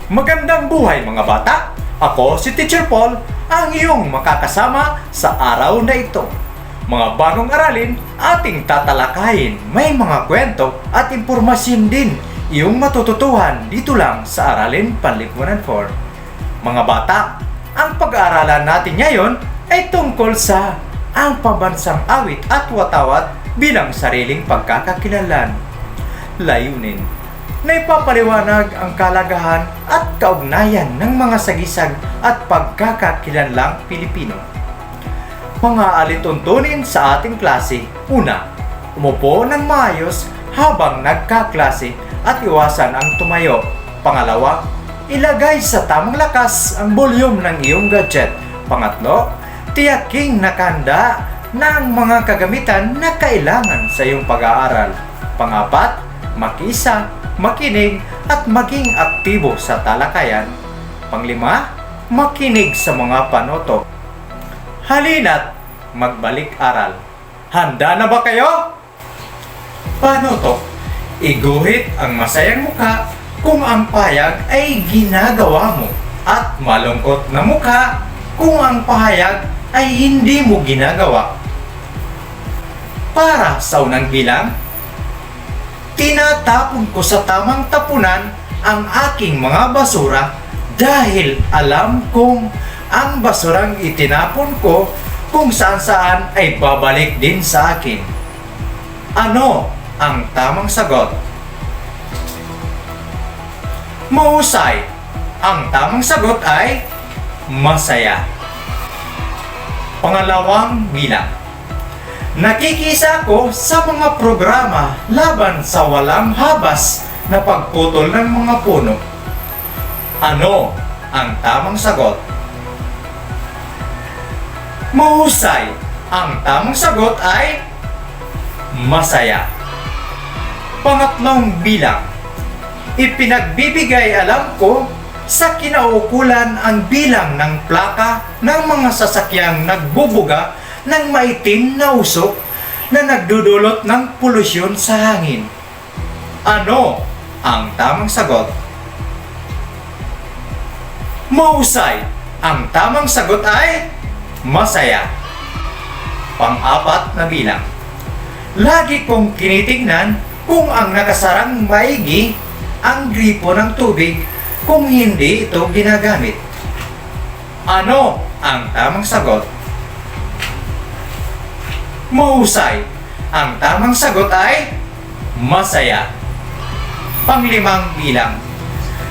Magandang buhay mga bata! Ako si Teacher Paul, ang iyong makakasama sa araw na ito. Mga bagong aralin ating tatalakayin, may mga kwento at impormasyon din iyong matututuhan dito lang sa Aralin Panlipunan 4. Mga bata, ang pag-aaralan natin ngayon ay tungkol sa ang pambansang awit at watawat bilang sariling pagkakakilanlan. Layunin na ipapaliwanag ang kalagahan at kaugnayan ng mga sagisag at pagkakakilanlang Pilipino. Mga alituntunin sa ating klase. Una, umupo ng maayos habang nagkaklase at iwasan ang tumayo. Pangalawa, ilagay sa tamang lakas ang volume ng iyong gadget. Pangatlo, tiyaking nakahanda na ang mga kagamitan na kailangan sa iyong pag-aaral. Pangapat, makiisa, makinig at maging aktibo sa talakayan. Panglima, makinig sa mga panoto. Halina't magbalik-aral. Handa na ba kayo? Panoto, iguhit ang masayang mukha kung ang payag ay ginagawa mo at malungkot na mukha kung ang pahayag ay hindi mo ginagawa. Para sa unang bilang, tinatapon ko sa tamang tapunan ang aking mga basura dahil alam kong ang basurang itinapon ko kung saan-saan ay babalik din sa akin. Ano ang tamang sagot? Mahusay. Ang tamang sagot ay masaya. Pangalawang bilang. Nakikisa ko sa mga programa laban sa walang habas na pagputol ng mga puno. Ano ang tamang sagot? Mahusay. Ang tamang sagot ay masaya. Pangatlong bilang. Ipinagbibigay alam ko sa kinaukulan ang bilang ng plaka ng mga sasakyang nagbubuga ng maitim na usok na nagdudulot ng polusyon sa hangin. Ano ang tamang sagot? Mahusay. Ang tamang sagot ay masaya. Pang-apat na bilang. Lagi kong kinitingnan kung ang nakasarang maigi ang gripo ng tubig kung hindi ito ginagamit. Ano ang tamang sagot? Mahusay. Ang tamang sagot ay masaya. Panglimang bilang.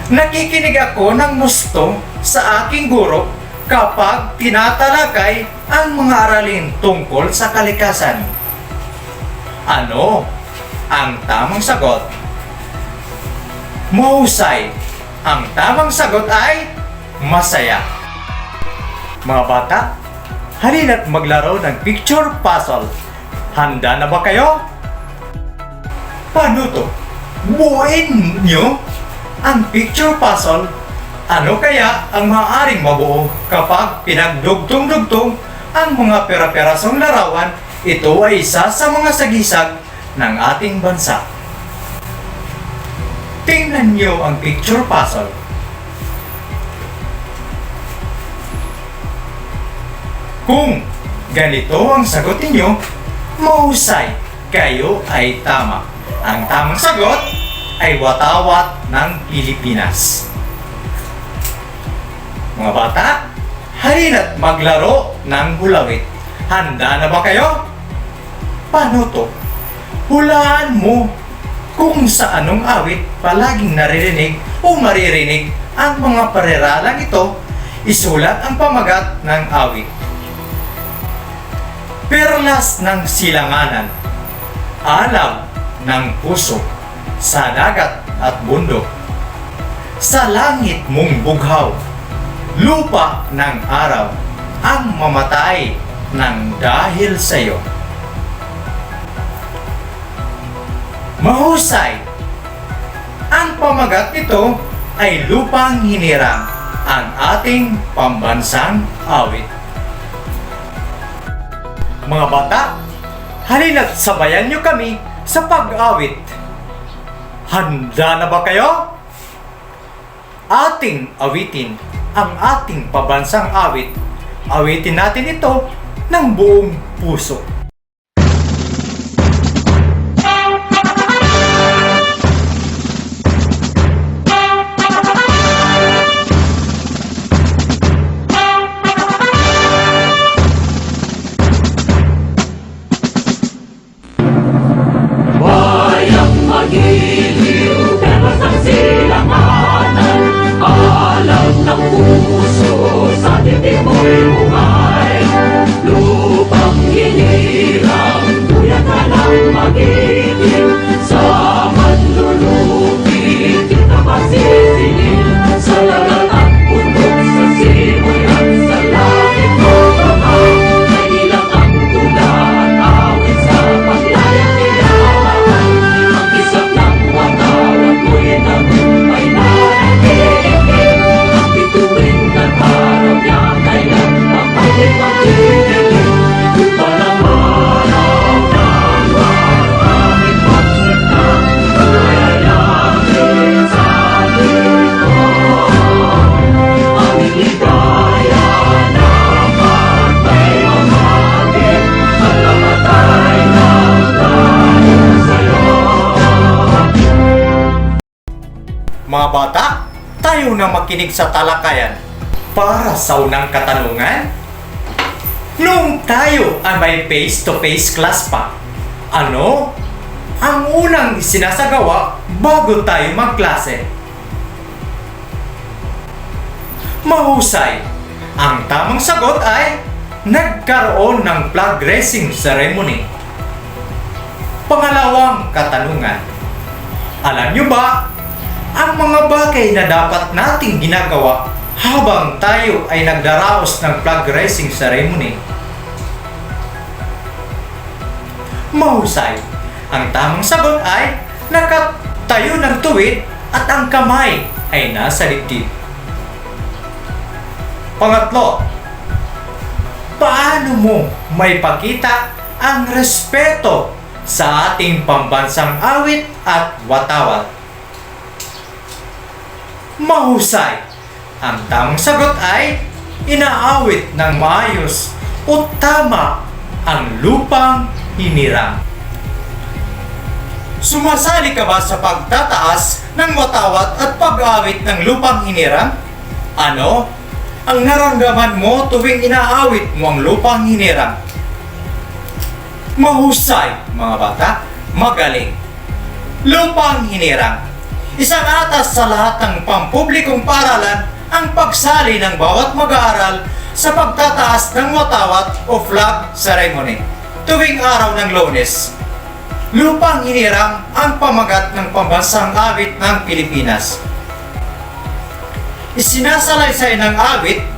Nakikinig ako ng gusto sa aking guro kapag tinatalakay ang mga aralin tungkol sa kalikasan. Ano ang tamang sagot? Mahusay. Ang tamang sagot ay masaya. Mga bata, halina't maglaro ng picture puzzle. Handa na ba kayo? Paano to? Buuin nyo ang picture puzzle. Ano kaya ang maaaring mabuo kapag pinagdugtong-dugtong ang mga pera-perasong larawan? Ito ay isa sa mga sagisag ng ating bansa. Tingnan nyo ang picture puzzle. Kung ganito ang sagot ninyo, mahusay, kayo ay tama. Ang tamang sagot ay watawat ng Pilipinas. Mga bata, halina't maglaro ng hulawit. Handa na ba kayo? Paano to? Hulaan mo kung sa anong awit palaging naririnig o maririnig ang mga pareralang ito. Isulat ang pamagat ng awit. Perlas ng silanganan, alab ng puso, sa dagat at bundok, sa langit mong bughaw, lupa ng araw, ang mamatay ng dahil sa'yo. Mahusay. Ang pamagat nito ay lupang hinirang, ang ating pambansang awit. Mga bata, halina't sabayan nyo kami sa pag-awit. Handa na ba kayo? ating awitin ang ating pabansang awit. Awitin natin ito ng buong puso. Magiliw, temas ng silanganan, alam ng puso, sa dibdib mo'y buhay. Lupang hinirang, buya ka ng magiliw, sa manlulupit, di ka masisingil. Sa dagat at bundok, sa simoy at sa langit mo kamay, ay ilang ang tula at awit sa paglayang nilalaan. Ang isang ng watawat mo'y nagumpay na nagiging. Ang bituin at araw niya kailan papalit magdidilim. Kung palang araw ng maraming pagsakang, mayayangin sa likod. Aming ligaya naman may mamagin, at namatay ng dahil sa'yo. Mga bata, tayo na makinig sa talakayan para sa unang katanungan. Noong tayo ay may face-to-face class pa, ano ang unang sinasagawa bago tayo magklase? Mahusay! Ang tamang sagot ay nagkaroon ng flag raising ceremony. Pangalawang katanungan. Alam nyo ba ang mga bagay na dapat nating ginagawa habang tayo ay nagdaraos ng flag raising ceremony? Mahusay! Ang tamang sagot ay nakatayo ng tuwid at ang kamay ay nasa dibdib. Pangatlo, paano mo may pakita ang respeto sa ating pambansang awit at watawat? Mahusay! Ang tamang sagot ay inaawit ng maayos o tama ang lupang hinirang. Sumasali ka ba sa pagtataas ng watawat at pag-awit ng lupang hinirang? Ano ang nararamdaman mo tuwing inaawit mo ang lupang hinirang? Mahusay, mga bata. Magaling. Lupang hinirang. Isang atas sa lahat ng pampublikong paaralan ang pagsali ng bawat mag-aaral sa pagtataas ng watawat o flag ceremony tuwing araw ng Lunes. Lupang hinirang ang pamagat ng pambansang awit ng Pilipinas. Isinasalaysay ng awit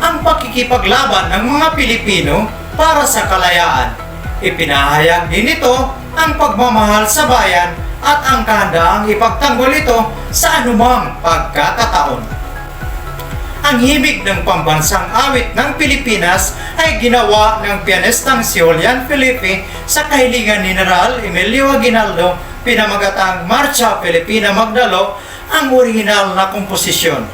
ang pakikipaglaban ng mga Pilipino para sa kalayaan. Ipinahayag din ito ang pagmamahal sa bayan at ang kahandaang ipagtanggol ito sa anumang pagkakataon. Ang himig ng pambansang awit ng Pilipinas ay ginawa ng pianistang si Julian Felipe sa kahilingan ni General Emilio Aguinaldo, pinamagatang Marcha Filipina Magdalo, ang orihinal na komposisyon.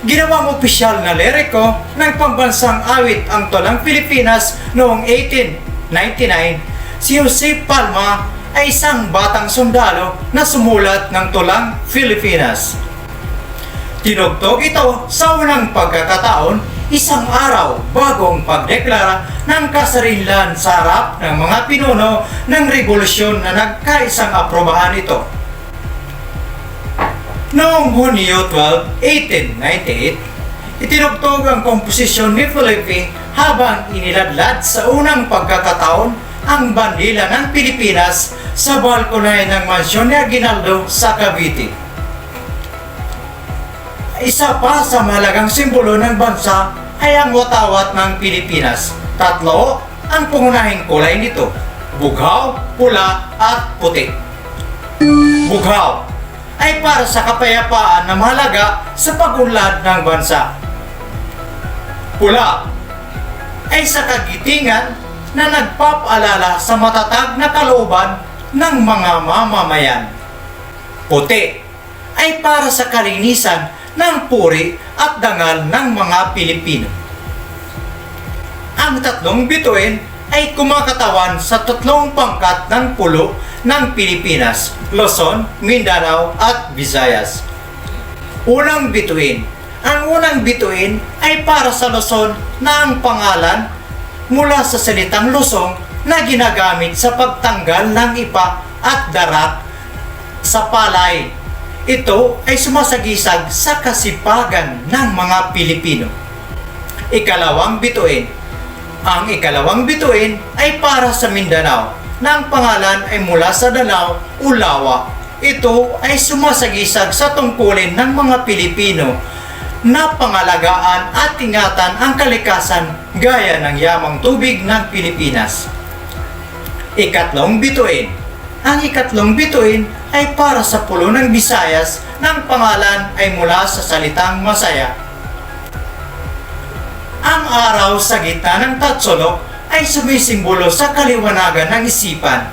Ginawang opisyal na liriko ng pambansang awit ang Tulang Pilipinas noong 1899. Si Jose Palma ay isang batang sundalo na sumulat ng Tulang Pilipinas. Tinugtog ito sa unang pagkakataon, isang araw bagong pagdeklara ng kasarinlan sa harap ng mga pinuno ng revolusyon na nagkaisang aprobahan ito. Noong Hunyo 12, 1898, itinugtog ang komposisyon ni Felipe habang iniladlad sa unang pagkakataon ang bandila ng Pilipinas sa balkonay ng mansyon ni Aguinaldo sa Cavite. Isa pa sa mahalagang simbolo ng bansa ay ang watawat ng Pilipinas. Tatlo ang pangunahing kulay nito: bughaw, pula at puti. Bughaw ay para sa kapayapaan na mahalaga sa pag-unlad ng bansa. Pula ay sa kagitingan na nagpapaalala sa matatag na kalooban ng mga mamamayan. Puti ay para sa kalinisan ng puri at dangal ng mga Pilipino. Ang tatlong bituin ay kumakatawan sa tatlong pangkat ng pulo ng Pilipinas, Luzon, Mindanao at Visayas. Unang bituin. Ang unang bituin ay para sa Luzon na ang pangalan mula sa salitang lusong na ginagamit sa pagtanggal ng ipa at darak sa palay. Ito ay sumasagisag sa kasipagan ng mga Pilipino. Ikalawang bituin. Ang ikalawang bituin ay para sa Mindanao na ang pangalan ay mula sa Danao, Ulawa. Ito ay sumasagisag sa tungkulin ng mga Pilipino na pangalagaan at ingatan ang kalikasan gaya ng yamang tubig ng Pilipinas. Ikatlong bituin. Ang ikatlong bituin ay para sa pulo ng Visayas na ang pangalan ay mula sa salitang masaya. Ang araw sa gitna ng tatsulok ay sumisimbolo sa kaliwanagan ng isipan.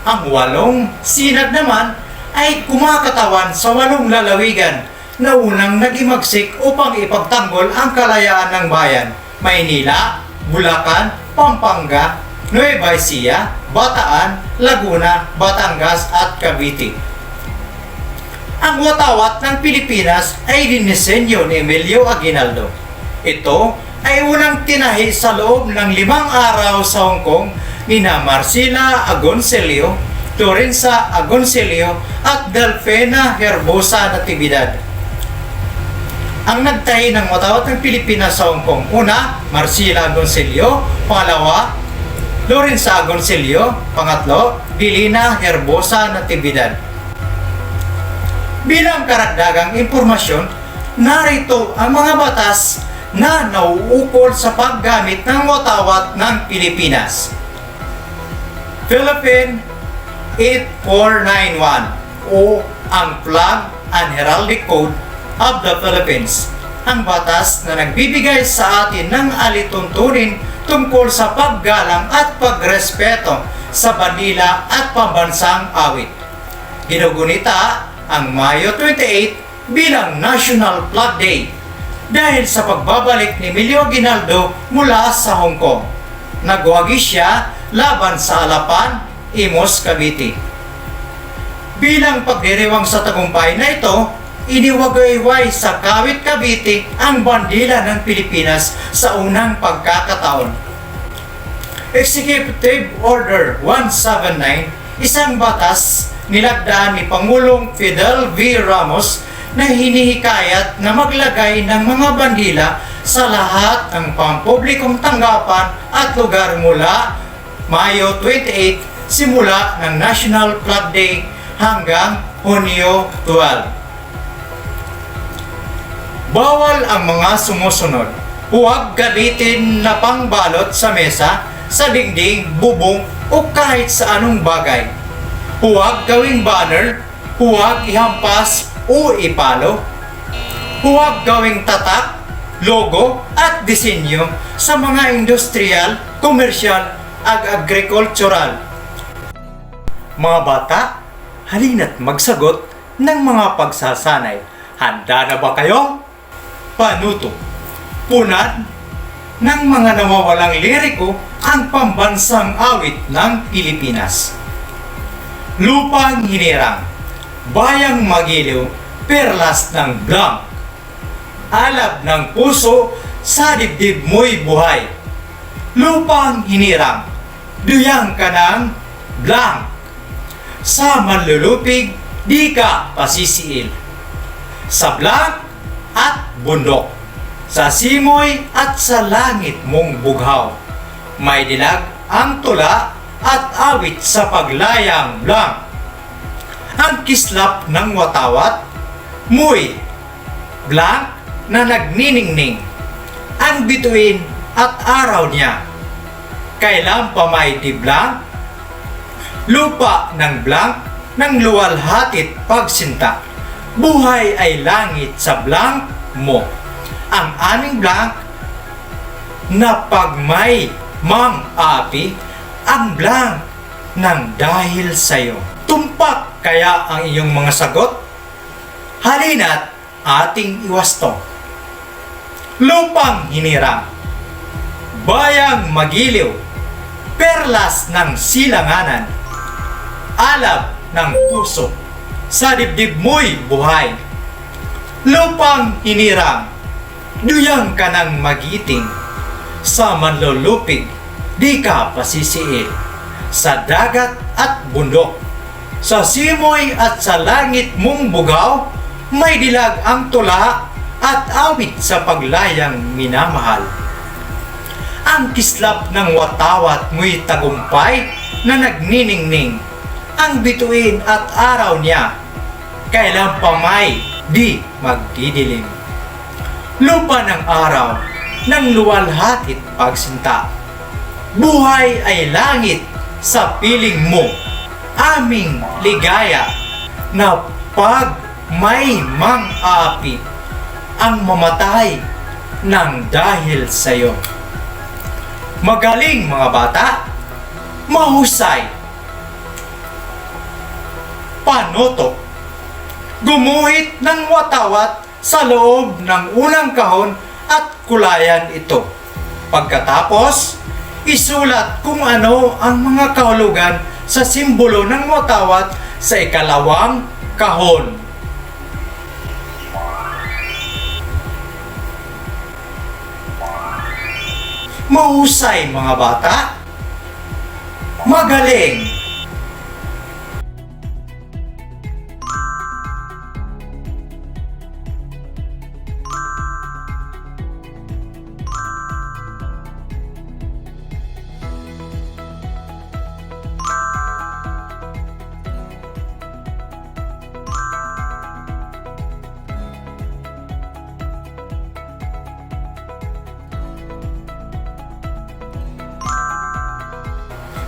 Ang walong sinag naman ay kumakatawan sa walong lalawigan na unang nagimagsik upang ipagtanggol ang kalayaan ng bayan. Maynila, Bulacan, Pampanga, Nueva Ecija, Bataan, Laguna, Batangas at Cavite. Ang watawat ng Pilipinas ay dinisenyo ni Emilio Aguinaldo. Ito ay unang tinahi sa loob ng 5 araw sa Hong Kong nina Marcela Agoncillo, Lorenza Agoncillo at Delfina Herbosa Natividad. Ang nagtahi ng watawat ng Pilipinas sa Hong Kong, una, Marcela Agoncillo, pangalawa, Lorenza Agoncillo, pangatlo, Delina Herbosa Natividad. Bilang karagdagang impormasyon, narito ang mga batas na nauukol sa paggamit ng watawat ng Pilipinas. Philippine 8491 o ang Flag and Heraldic Code of the Philippines, ang batas na nagbibigay sa atin ng alituntunin tungkol sa paggalang at pagrespeto sa bandila at pambansang awit. Ginugunita ang Mayo 28 bilang National Flag Day dahil sa pagbabalik ni Emilio Aguinaldo mula sa Hong Kong. Nagwagi siya laban sa Alapan, Imus, Cavite. Bilang pagdiriwang sa tagumpay na ito, iniwagayway sa Kawit, Cavite ang bandila ng Pilipinas sa unang pagkakataon. Executive Order 179, isang batas nilagdaan ni Pangulong Fidel V. Ramos na hinihikayat na maglagay ng mga bandila sa lahat ng pampublikong tanggapan at lugar mula Mayo 28 simula ng National Flag Day hanggang Hunyo 12. Bawal ang mga sumusunod. Huwag gamitin na pangbalot sa mesa, sa dingding, bubong o kahit sa anong bagay. Huwag gawing banner, huwag ihampas o ipalo. Huwag gawing tatak, logo at disenyo sa mga industrial, komersyal at agricultural. Mga bata, halina't magsagot ng mga pagsasanay. Handa na ba kayo? Panuto. Punad ng mga nawawalang liriko ang pambansang awit ng Pilipinas. Lupang hinirang, bayang magiliw, perlas ng blank. Alab ng puso, sa dibdib mo'y buhay. Lupang hinirang, duyang ka ng blank. Sa manlulupig, di ka pasisiil. Sa blank at bundok, sa simoy at sa langit mong bughaw. May dilag ang tula at awit sa paglayang blank. Ang kislap ng watawat, muy, blank na nagniningning. Ang bituin at araw niya, kailan pa may di blank, lupa ng blank ng luwalhatit pagsinta. Buhay ay langit sa blank mo. Ang aming blank na pag may mang-api, ang blank ng dahil sa'yo. Tumpak kaya ang iyong mga sagot? Halina't ating iwasto. Lupang hinirang, bayang magiliw, perlas ng silanganan, alab ng puso, sa dibdib mo'y buhay. Lupang hinirang, duyang ka ng magiting, sa manlulupig, di ka pasisiil, sa dagat at bundok, sa simoy at sa langit mong bugaw, may dilag ang tula at awit sa paglayang minamahal. Ang kislap ng watawat mo'y tagumpay na nagniningning, ang bituin at araw niya, kailan pa may di magdidilim. Lupa ng araw, ng luwalhatit pagsinta, buhay ay langit sa piling mo, aming ligaya, na pag may mang-api ang mamatay ng dahil sa'yo. Magaling mga bata, mahusay, panuto, gumuhit ng watawat sa loob ng unang kahon at kulayan ito. Pagkatapos, isulat kung ano ang mga kahulugan sa simbolo ng watawat sa ikalawang kahon. Mahusay mga bata, magaling.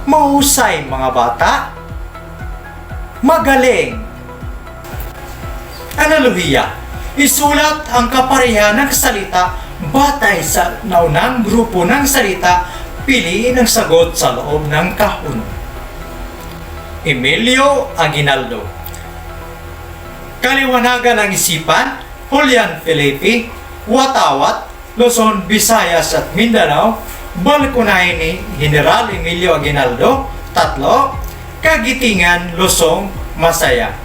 Mahusay mga bata, magaling. Analohiya, isulat ang kaparehan ng salita batay sa naunang grupo ng salita, piliin ang sagot sa loob ng kahon. Emilio Aguinaldo. Kaliwanagan ng isipan, Julian Felipe, watawat, Luzon, Visayas at Mindanao, balkonahin ni General Emilio Aguinaldo. 3. Kagitingan, Luzon, Masaya.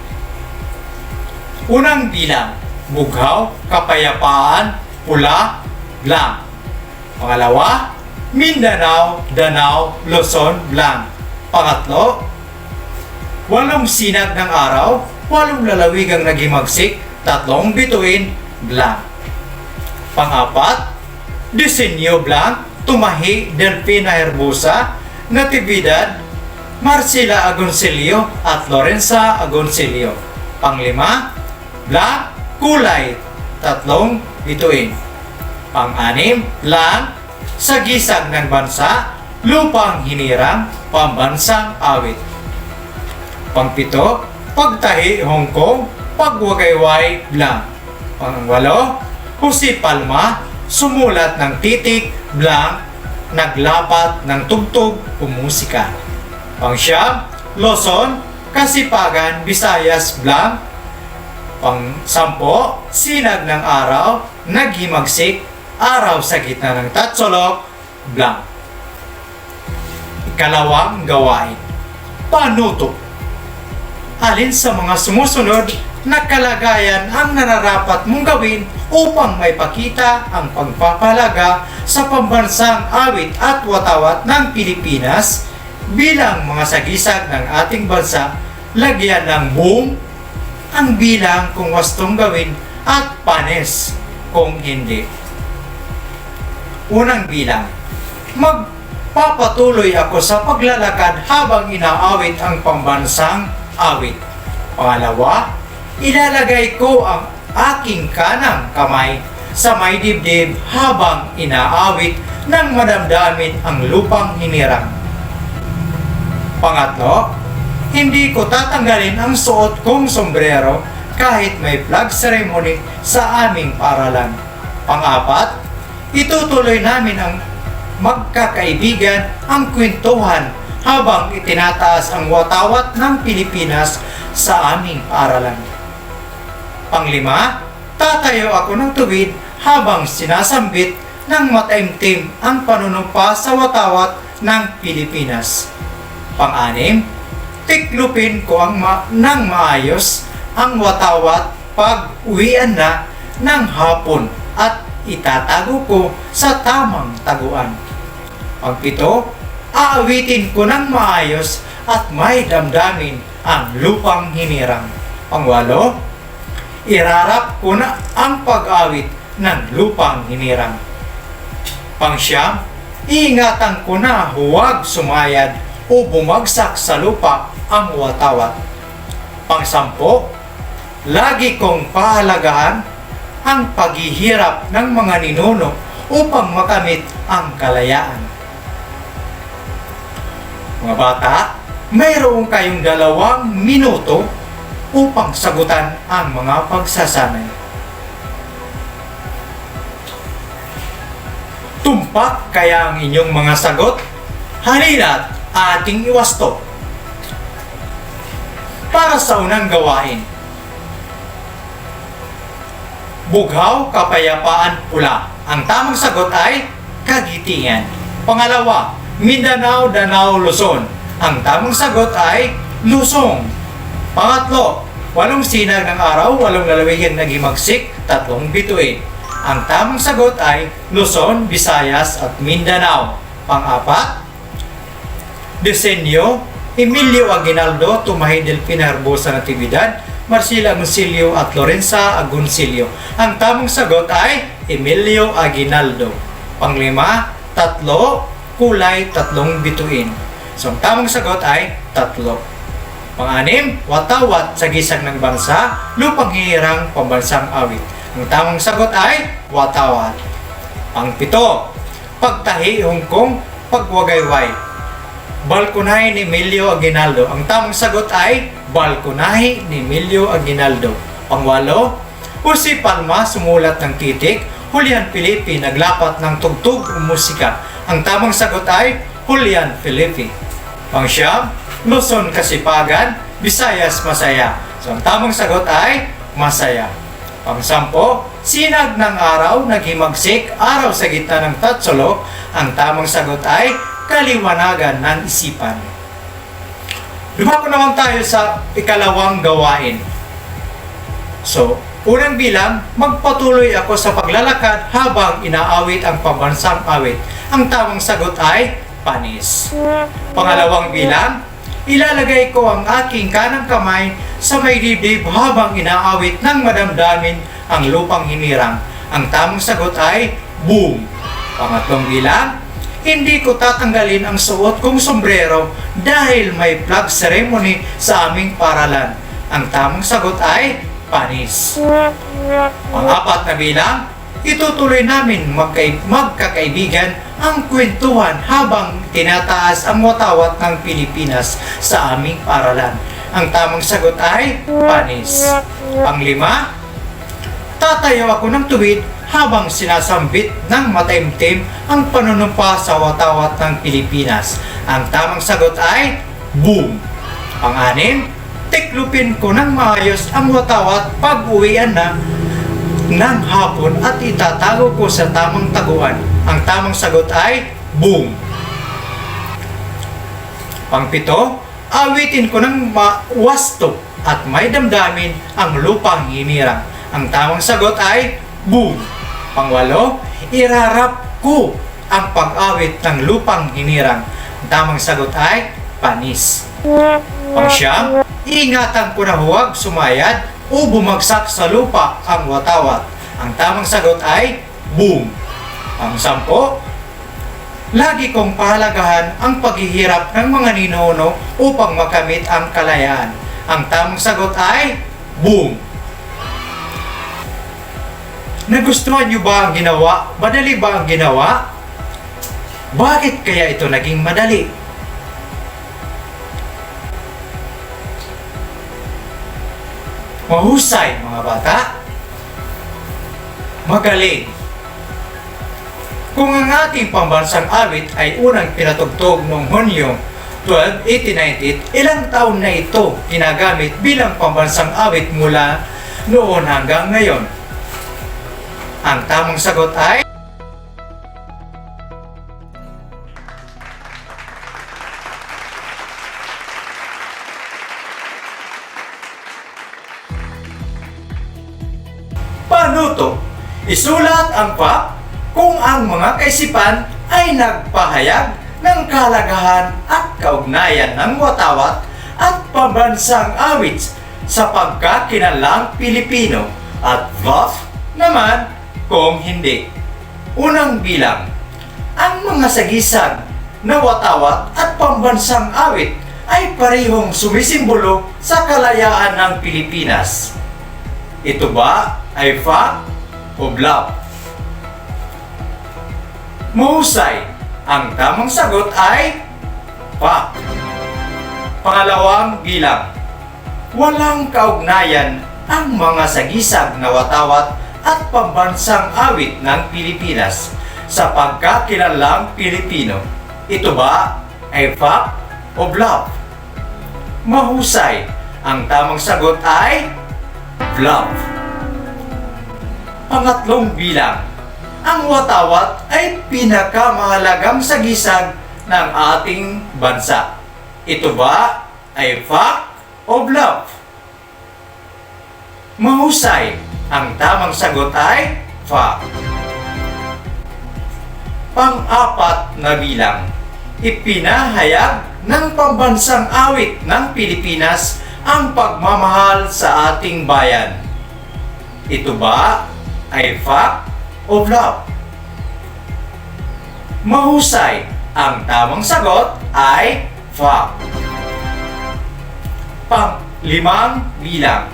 Unang bilang, bughaw, kapayapaan, pula, blank. Pangalawa, Mindanao, Danau, Luzon, blank. Pangatlo, 8 sinag ng araw, 8 lalawigang nagimagsik, 3 bituin, blank. Pang-apat, disenyo, blank. Tumahi, Delfina Herbosa, Natividad, Marcela Agoncillo at Lorenza Agoncillo. Pang-5, blank, kulay, 3 bituin. Pang-6, blank, sagisag ng bansa, lupang hinirang, pambansang awit. Pang-7, pagtahi, Hong Kong, pagwagayway, blank. Pang-8, Jose Palma, sumulat ng titik, blank, naglapat ng tugtog o musika. Pang-9, Luzon, kasipagan, Visayas, blank. Pang-10, sinag ng araw, naghimagsik, araw sa gitna ng tatsolok, blank. Ikalawang gawain, panuto. Alin sa mga sumusunod na kalagayan ang nararapat mong gawin upang maipakita ang pagpapahalaga sa pambansang awit at watawat ng Pilipinas bilang mga sagisag ng ating bansa? Lagyan ng boom ang bilang kung wastong gawin at panes kung hindi. Unang bilang, magpapatuloy ako sa paglalakad habang inaawit ang pambansang awit. Pangalawa, ilalagay ko ang aking kanang kamay sa may dibdib habang inaawit nang madamdamin ang lupang hinirang. Pangatlo, hindi ko tatanggalin ang suot kong sombrero kahit may flag ceremony sa aming paaralan. Pang-apat, itutuloy namin ang magkakaibigan ang kwentuhan habang itinataas ang watawat ng Pilipinas sa aming paaralan. Panglima, tatayo ako ng tuwid habang sinasambit ng mataimtim ang panunumpa sa watawat ng Pilipinas. Pang-anim, tiklupin ko ng maayos ang watawat pag uwian na ng hapon at itatago ko sa tamang taguan. Pang-pito, aawitin ko ng maayos at may damdamin ang lupang hinirang. Pang-walo, irarap ko na ang pag-awit ng lupang hinirang. Pang-siyam, iingatan ko na huwag sumayad o bumagsak sa lupa ang watawat. Pang-sampo, lagi kong pahalagahan ang paghihirap ng mga ninuno upang makamit ang kalayaan. Mga bata, mayroon kayong 2 minuto upang sagutan ang mga pagsasanay. Tumpak kaya ang inyong mga sagot? Halina't ating iwasto. Para sa unang gawain, bughaw, kapayapaan, pula. Ang tamang sagot ay Kagitingan. Pangalawa, Mindanao, Danao, Luzon. Ang tamang sagot ay Luzon. Pangatlo, 8 sinag ng araw, 8 lalawigan na gimagsik, 3 bituin. Ang tamang sagot ay Luzon, Visayas at Mindanao. Pang-apat, Disenyo, Emilio Aguinaldo, Tumahay del Pinarbosa Natividad, Marcela Agoncillo at Lorenza Agoncillo. Ang tamang sagot ay Emilio Aguinaldo. Panglima, 3, kulay, 3 bituin. So ang tamang sagot ay 3. Pang-anim, watawat sa gisag ng bansa, lupang hinirang, pambansang awit. Ang tamang sagot ay watawat. Pang-pito, pagtahi, Hongkong, pagwagayway. Balkonahe ni Emilio Aguinaldo. Ang tamang sagot ay Balkonahe ni Emilio Aguinaldo. Pang-walo, Jose Palma sumulat ng titik, Julian Felipe naglapat ng tugtog o musika. Ang tamang sagot ay Julian Felipe. Pang-siyam, Luzon Kasipagan, Visayas Masaya. So ang tamang sagot ay Masaya. Pang-sampo, sinag ng araw, naghimagsik, araw sa gitna ng tatsulok. Ang tamang sagot ay kaliwanagan ng isipan. Dumako naman tayo sa ikalawang gawain. So, unang bilang, magpatuloy ako sa paglalakad habang inaawit ang pambansang awit. Ang tamang sagot ay panis. Pangalawang bilang, ilalagay ko ang aking kanang kamay sa may dibdib habang inaawit ng madamdamin ang lupang hinirang. Ang tamang sagot ay boom. Pangatlong bilang, hindi ko tatanggalin ang suot kong sombrero dahil may flag ceremony sa aming paralan. Ang tamang sagot ay panis. Pang-apat na bilang, itutuloy namin magkakaibigan ang kwentuhan habang tinataas ang watawat ng Pilipinas sa aming paralan. Ang tamang sagot ay panis. Pang-lima, tatayo ako ng tuwid habang sinasambit ng mataimtim ang panunumpa sa watawat ng Pilipinas. Ang tamang sagot ay boom. Pang-anim, tiklupin ko ng maayos ang watawat pag uwian na ng hapon at itatago ko sa tamang taguan. Ang tamang sagot ay boom. Pang-pito, awitin ko ng wasto at may damdamin ang lupang hinirang. Ang tamang sagot ay boom. Pang-walo, irarap ko ang pag-awit ng lupang hinirang. Ang tamang sagot ay panis. Pang-siyam, iingatan ko na huwag sumayad o bumagsak sa lupa ang watawat. Ang tamang sagot ay boom. Pang-sampo, lagi kong pahalagahan ang paghihirap ng mga ninuno upang makamit ang kalayaan. Ang tamang sagot ay boom. Nagustuhan niyo ba ang ginawa? Madali ba ang ginawa? Bakit kaya ito naging madali? Mahusay, mga bata. Magaling. Kung ang ating pambansang awit ay unang pinatugtog noong Hunyo 12, 1898, ilang taon na ito ginagamit bilang pambansang awit mula noon hanggang ngayon? Ang tamang sagot ay panuto. Isulat ang fact kung ang mga kaisipan ay nagpahayag ng kalagahan at kaugnayan ng watawat at pambansang awit sa pagkakinalang Pilipino, at bluff naman kung hindi. Unang bilang, ang mga sagisag na watawat at pambansang awit ay parehong sumisimbolo sa kalayaan ng Pilipinas. Ito ba ay fact o bluff? Mahusay. Ang tamang sagot ay fact. Pangalawang bilang, walang kaugnayan ang mga sagisag na watawat at pambansang awit ng Pilipinas sa pagkakilanlang Pilipino. Ito ba ay fact o bluff? Mahusay. Ang tamang sagot ay bluff. Pangatlong bilang, ang watawat ay pinakamahalagang sagisag ng ating bansa. Ito ba ay fact o bluff? Mahusay. Ang tamang sagot ay fact. Pang-apat na bilang, ipinahayag ng pambansang awit ng Pilipinas ang pagmamahal sa ating bayan. Ito ba ay fact o bluff? Mahusay. Ang tamang sagot ay fact. Pang-limang bilang,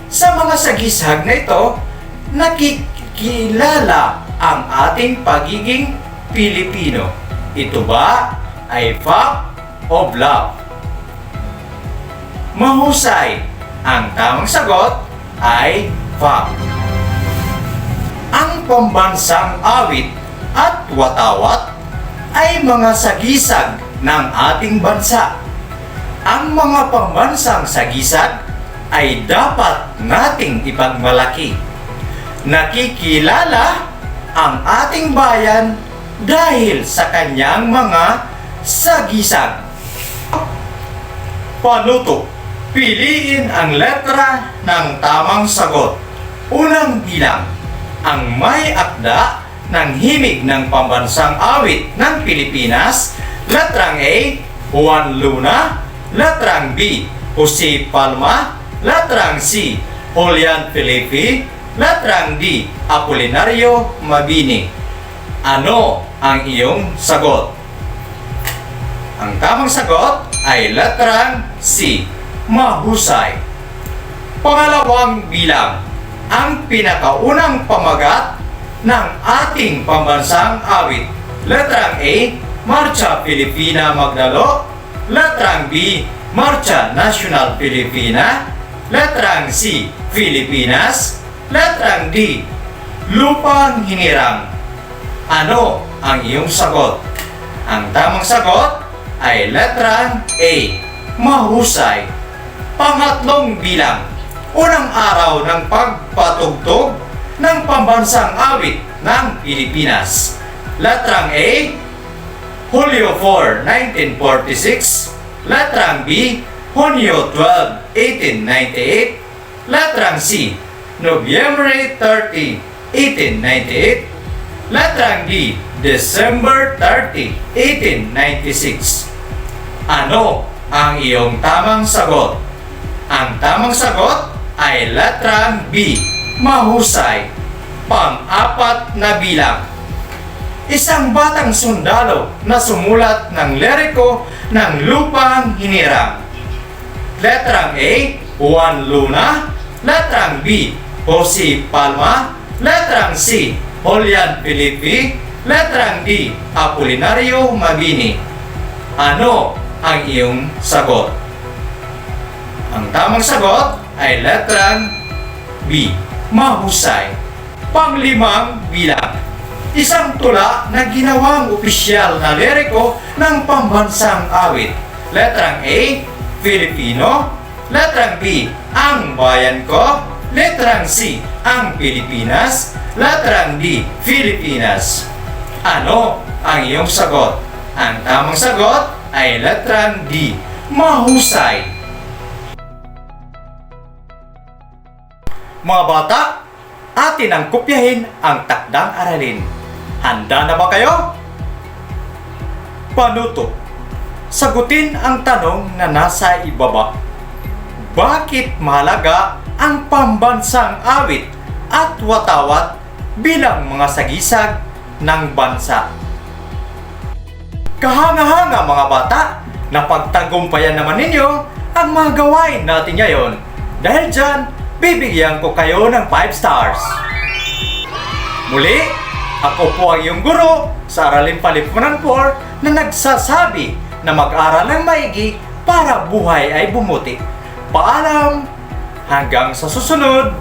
sa mga sagisag na ito, nakikilala ang ating pagiging Pilipino. Ito ba ay fact o bluff? Mahusay. Ang tamang sagot ay fact. Ang pambansang awit at watawat ay mga sagisag ng ating bansa. Ang mga pambansang sagisag ay dapat nating ipagmalaki. Nakikilala ang ating bayan dahil sa kanyang mga sagisag. Panuto. Piliin ang letra ng tamang sagot. Unang bilang, ang may akda ng himig ng pambansang awit ng Pilipinas. Letrang A, Juan Luna. Letrang B, Jose Palma. Letrang C, Julian Felipe. Letrang D, Apolinario Mabini. Ano ang iyong sagot? Ang tamang sagot ay letrang C, mahusay. Pangalawang bilang, ang pinakaunang pamagat ng ating pambansang awit. Letrang A, Marcha Filipina Magdalo. Letrang B, Marcha Nacional Filipina. Letrang C, Filipinas. Letrang D, Lupang Hinirang. Ano ang iyong sagot? Ang tamang sagot ay letrang A, mahusay. Pangatlong bilang, unang araw ng pagpatugtog ng pambansang awit ng Pilipinas. Letrang A, Hulyo 4, 1946. Letrang B, Hunyo 12, 1898. Letrang C, Nobyembre 30, 1898. Letrang D, December 30, 1896. Ano ang iyong tamang sagot? Ang tamang sagot ay letrang B, mahusay. Pang-apat na bilang, isang batang sundalo na sumulat ng liriko ng Lupang Hinirang. Letrang A, Juan Luna. Letrang B, Jose Palma. Letrang C, Julian Felipe. Letrang D, Apolinario Mabini. Ano ang iyong sagot? Ang tamang sagot ay letrang B, mahusay. Panglimang bilang, isang tula na ginawang opisyal na liriko ng pambansang awit. Letrang A, Filipino. Letrang B, Ang Bayan Ko. Letrang C, ang Pilipinas. Letrang D, Pilipinas. Ano ang iyong sagot? Ang tamang sagot ay letrang D, mahusay. Mga bata, atin ang kopyahin ang takdang aralin. Handa na ba kayo? Panuto. Sagutin ang tanong na nasa ibaba. Bakit mahalaga ang pambansang awit at watawat bilang mga sagisag ng bansa? Kahanga-hanga mga bata, napagtagumpayan naman ninyo ang mga gawain natin ngayon. Dahil dyan, bibigyan ko kayo ng 5 stars. Muli, ako po ang iyong guro sa Aralin Palipunan 4 na nagsasabi na mag-aral ng maigi para buhay ay bumuti. Paalam! Hanggang sa susunod!